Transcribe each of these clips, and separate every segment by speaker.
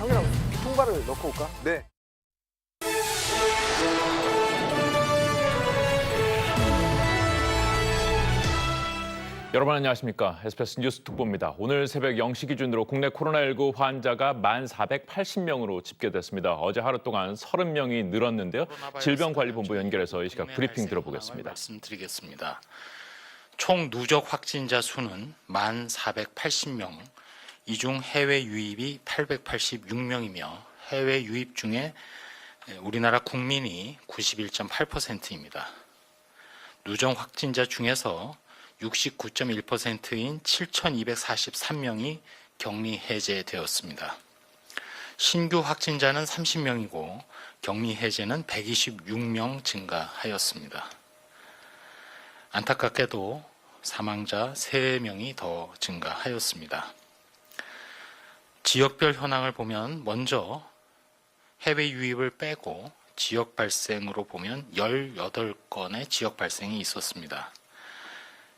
Speaker 1: 상민아, 통발을 넣고 올까?
Speaker 2: 네.
Speaker 3: 여러분 안녕하십니까. SBS 뉴스 특보입니다. 오늘 새벽 0시 기준으로 국내 코로나19 환자가 1,480명으로 집계됐습니다. 어제 하루 동안 30명이 늘었는데요. 질병관리본부 연결해서 이 시각 브리핑 들어보겠습니다.
Speaker 4: 말씀드리겠습니다. 총 누적 확진자 수는 1,480명, 이 중 해외 유입이 886명이며 해외 유입 중에 우리나라 국민이 91.8%입니다. 누적 확진자 중에서 69.1%인 7,243명이 격리 해제되었습니다. 신규 확진자는 30명이고 격리 해제는 126명 증가하였습니다. 안타깝게도 사망자 3명이 더 증가하였습니다. 지역별 현황을 보면 먼저 해외 유입을 빼고 지역 발생으로 보면 18건의 지역 발생이 있었습니다.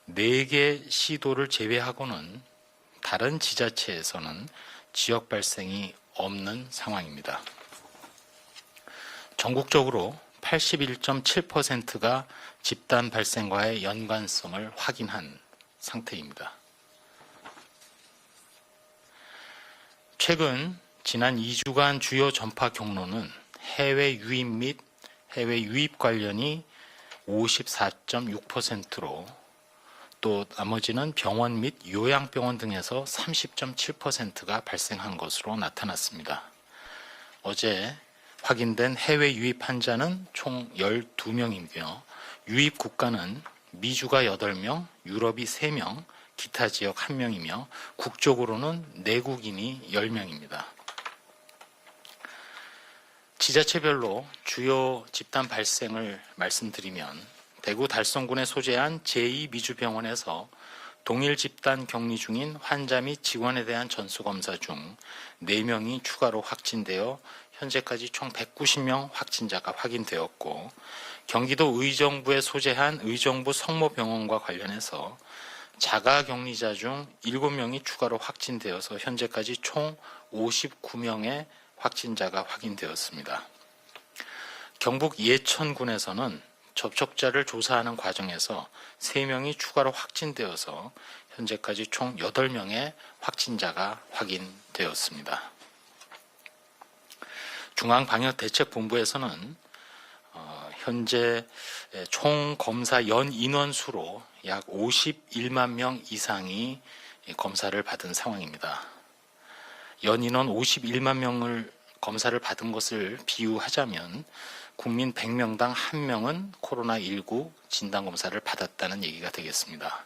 Speaker 4: 4개 시도를 제외하고는 다른 지자체에서는 지역 발생이 없는 상황입니다. 전국적으로 81.7%가 집단 발생과의 연관성을 확인한 상태입니다. 최근 지난 2주간 주요 전파 경로는 해외 유입 및 해외 유입 관련이 54.6%로 또 나머지는 병원 및 요양병원 등에서 30.7%가 발생한 것으로 나타났습니다. 어제 확인된 해외 유입 환자는 총 12명이며 유입 국가는 미주가 8명, 유럽이 3명, 기타 지역 1명이며 국적으로는 내국인이 10명입니다. 지자체별로 주요 집단 발생을 말씀드리면 대구 달성군에 소재한 제2미주병원에서 동일 집단 격리 중인 환자 및 직원에 대한 전수검사 중 4명이 추가로 확진되어 현재까지 총 190명 확진자가 확인되었고, 경기도 의정부에 소재한 의정부 성모병원과 관련해서 자가격리자 중 7명이 추가로 확진되어서 현재까지 총 59명의 확진자가 확인되었습니다. 경북 예천군에서는 접촉자를 조사하는 과정에서 3명이 추가로 확진되어서 현재까지 총 8명의 확진자가 확인되었습니다. 중앙방역대책본부에서는 현재 총 검사 연 인원수로 약 51만 명 이상이 검사를 받은 상황입니다. 연 인원 51만 명을 검사를 받은 것을 비유하자면 국민 100명당 1명은 코로나19 진단검사를 받았다는 얘기가 되겠습니다.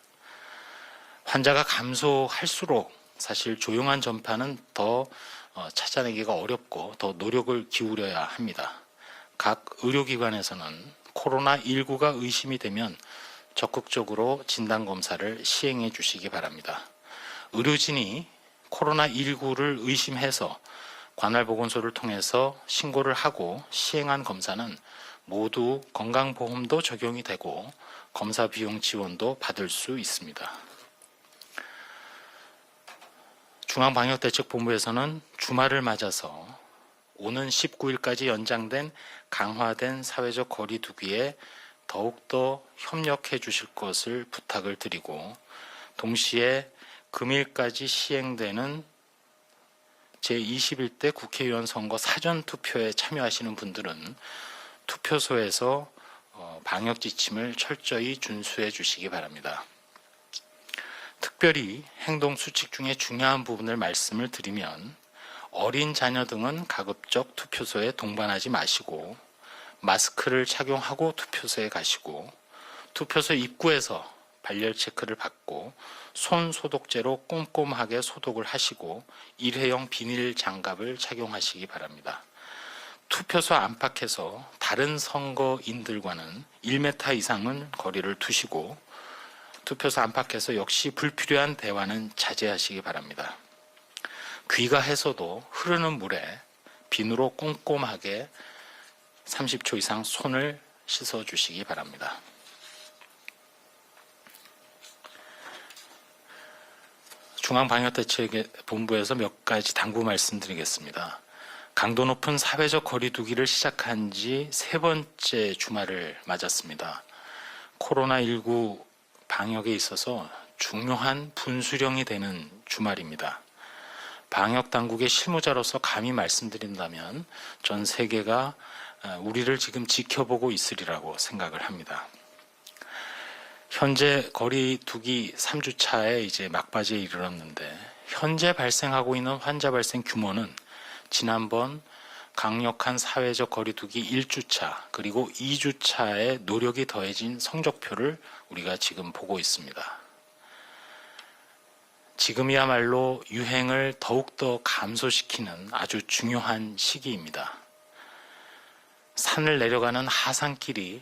Speaker 4: 환자가 감소할수록 사실 조용한 전파는 더 찾아내기가 어렵고 더 노력을 기울여야 합니다. 각 의료기관에서는 코로나19가 의심이 되면 적극적으로 진단검사를 시행해 주시기 바랍니다. 의료진이 코로나19를 의심해서 관할보건소를 통해서 신고를 하고 시행한 검사는 모두 건강보험도 적용이 되고 검사 비용 지원도 받을 수 있습니다. 중앙방역대책본부에서는 주말을 맞아서 오는 19일까지 연장된 강화된 사회적 거리 두기에 더욱더 협력해 주실 것을 부탁을 드리고, 동시에 금일까지 시행되는 제21대 국회의원 선거 사전투표에 참여하시는 분들은 투표소에서 방역 지침을 철저히 준수해 주시기 바랍니다. 특별히 행동 수칙 중에 중요한 부분을 말씀을 드리면, 어린 자녀 등은 가급적 투표소에 동반하지 마시고 마스크를 착용하고 투표소에 가시고, 투표소 입구에서 발열 체크를 받고 손 소독제로 꼼꼼하게 소독을 하시고 일회용 비닐 장갑을 착용하시기 바랍니다. 투표소 안팎에서 다른 선거인들과는 1m 이상은 거리를 두시고, 투표소 안팎에서 역시 불필요한 대화는 자제하시기 바랍니다. 귀가해서도 흐르는 물에 비누로 꼼꼼하게 30초 이상 손을 씻어 주시기 바랍니다. 중앙방역대책본부에서 몇 가지 당부 말씀드리겠습니다. 강도 높은 사회적 거리 두기를 시작한 지 세 번째 주말을 맞았습니다. 코로나19 방역에 있어서 중요한 분수령이 되는 주말입니다. 방역 당국의 실무자로서 감히 말씀드린다면 전 세계가 우리를 지금 지켜보고 있으리라고 생각을 합니다. 현재 거리 두기 3주차에 이제 막바지에 이르렀는데 현재 발생하고 있는 환자 발생 규모는 지난번 강력한 사회적 거리 두기 1주차 그리고 2주차의 노력이 더해진 성적표를 우리가 지금 보고 있습니다. 지금이야말로 유행을 더욱더 감소시키는 아주 중요한 시기입니다. 산을 내려가는 하산길이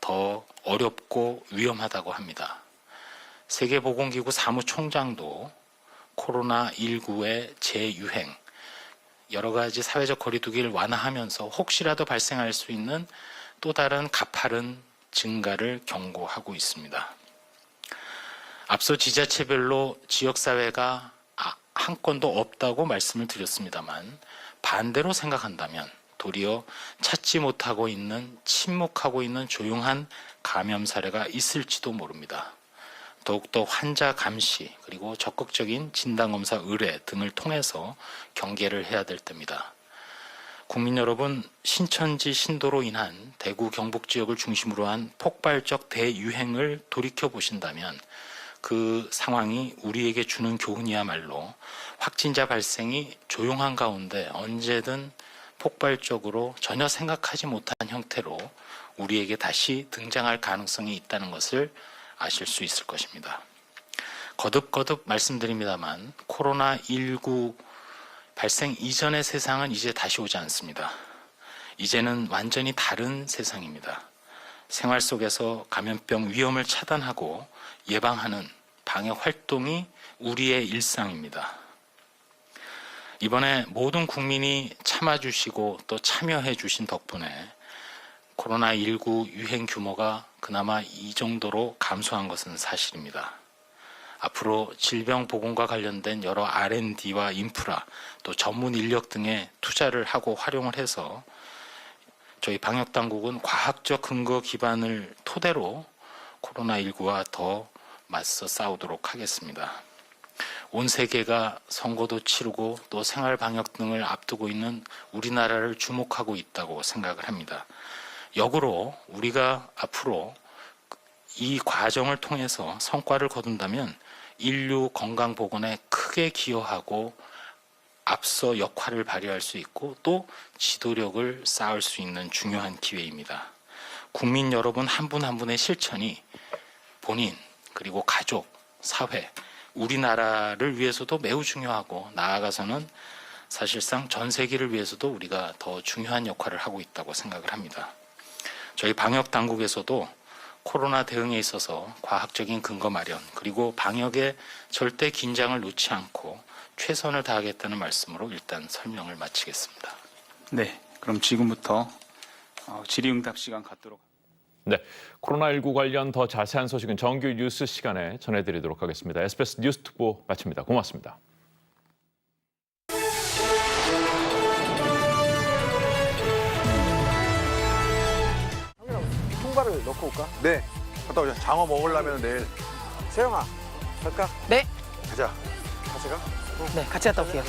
Speaker 4: 더 어렵고 위험하다고 합니다. 세계보건기구 사무총장도 코로나19의 재유행, 여러 가지 사회적 거리두기를 완화하면서 혹시라도 발생할 수 있는 또 다른 가파른 증가를 경고하고 있습니다. 앞서 지자체별로 지역사회가 한 건도 없다고 말씀을 드렸습니다만 반대로 생각한다면 도리어 찾지 못하고 있는, 침묵하고 있는 조용한 감염 사례가 있을지도 모릅니다. 더욱더 환자 감시 그리고 적극적인 진단검사 의뢰 등을 통해서 경계를 해야 될 때입니다. 국민 여러분, 신천지 신도로 인한 대구 경북 지역을 중심으로 한 폭발적 대유행을 돌이켜보신다면 그 상황이 우리에게 주는 교훈이야말로 확진자 발생이 조용한 가운데 언제든 폭발적으로 전혀 생각하지 못한 형태로 우리에게 다시 등장할 가능성이 있다는 것을 아실 수 있을 것입니다. 거듭거듭 말씀드립니다만 코로나19 발생 이전의 세상은 이제 다시 오지 않습니다. 이제는 완전히 다른 세상입니다. 생활 속에서 감염병 위험을 차단하고 예방하는 방역 활동이 우리의 일상입니다. 이번에 모든 국민이 참아주시고 또 참여해 주신 덕분에 코로나19 유행 규모가 그나마 이 정도로 감소한 것은 사실입니다. 앞으로 질병보건과 관련된 여러 R&D와 인프라 또 전문 인력 등의 투자를 하고 활용을 해서 저희 방역당국은 과학적 근거 기반을 토대로 코로나19와 더 맞서 싸우도록 하겠습니다. 온 세계가 선거도 치르고 또 생활방역 등을 앞두고 있는 우리나라를 주목하고 있다고 생각을 합니다. 역으로 우리가 앞으로 이 과정을 통해서 성과를 거둔다면 인류 건강보건에 크게 기여하고 앞서 역할을 발휘할 수 있고 또 지도력을 쌓을 수 있는 중요한 기회입니다. 국민 여러분 한 분 한 분의 실천이 본인 그리고 가족, 사회, 우리나라를 위해서도 매우 중요하고 나아가서는 사실상 전 세계를 위해서도 우리가 더 중요한 역할을 하고 있다고 생각을 합니다. 저희 방역 당국에서도 코로나 대응에 있어서 과학적인 근거 마련 그리고 방역에 절대 긴장을 놓지 않고 최선을 다하겠다는 말씀으로 일단 설명을 마치겠습니다.
Speaker 2: 네, 그럼 지금부터 질의응답 시간 갖도록 하겠습니다.
Speaker 3: 네, 코로나19 관련 더 자세한 소식은 정규 뉴스 시간에 전해드리도록 하겠습니다. SBS 뉴스 특보 마칩니다. 고맙습니다.
Speaker 1: 통발을 넣고 올까?
Speaker 5: 네, 갔다 오자. 장어 먹으려면 내일
Speaker 1: 세영아, 갈까?
Speaker 6: 네,
Speaker 5: 가자.
Speaker 1: 같이 가?
Speaker 6: 네, 같이 갔다 올게요.